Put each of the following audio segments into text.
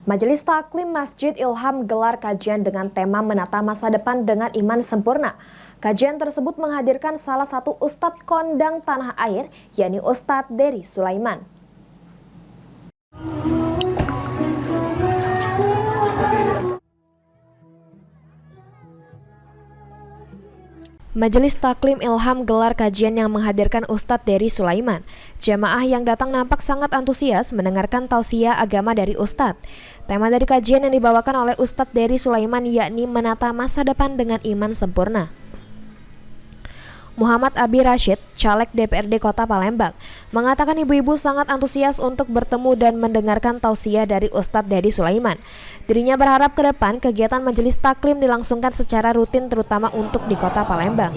Majelis Taklim Masjid Ilham gelar kajian dengan tema menata masa depan dengan iman sempurna. Kajian tersebut menghadirkan salah satu ustadz kondang tanah air, yakni Ustadz Dery Sulaiman. Majelis Taklim Ilham gelar kajian yang menghadirkan Ustadz Dery Sulaiman. Jamaah yang datang nampak sangat antusias mendengarkan tausiah agama dari Ustadz. Tema dari kajian yang dibawakan oleh Ustadz Dery Sulaiman yakni menata masa depan dengan iman sempurna. Muhammad Abi Rashid, caleg DPRD Kota Palembang, mengatakan ibu-ibu sangat antusias untuk bertemu dan mendengarkan tausiah dari Ustadz Dery Sulaiman. Dirinya berharap ke depan kegiatan majelis taklim dilangsungkan secara rutin terutama untuk di Kota Palembang.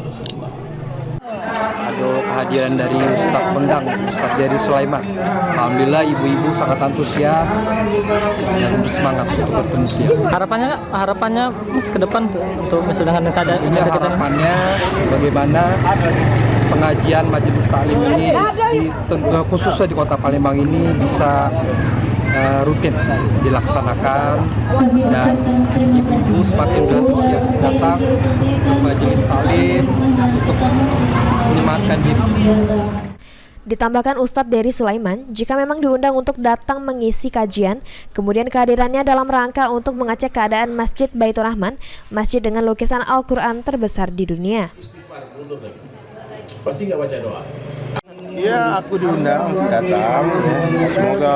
Ada kehadiran dari Ustadz kondang, Ustadz Dery Sulaiman. Alhamdulillah ibu-ibu sangat antusias dan bersemangat untuk bertemu siang. Harapannya Mas ke depan untuk dengan keadaan ini. Harapannya bagaimana pengajian majelis taklim ini khususnya di Kota Palembang ini bisa rutin dilaksanakan dan ibu-ibu semakin antusias datang ke majelis taklim untuk menyemangatkan diri. Ditambahkan Ustadz Dery Sulaiman, jika memang diundang untuk datang mengisi kajian, kemudian kehadirannya dalam rangka untuk mengecek keadaan Masjid Baitur Rahman, masjid dengan lukisan Al-Quran terbesar di dunia. Pasti nggak baca doa? Ya, aku diundang datang. Semoga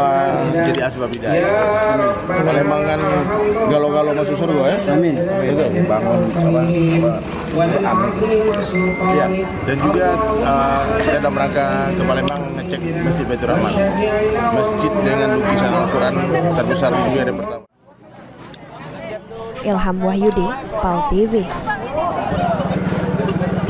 jadi asbab hidayah. Palembang kan galau-galau masuk surga ya. Amin. Bangun ya. Dan juga saya dalam rangka ke Palembang ngecek Masjid Baitur Rahman, masjid dengan lukisan Al-Quran terbesar di dunia yang pertama. Ilham Wahyudi, PAL TV.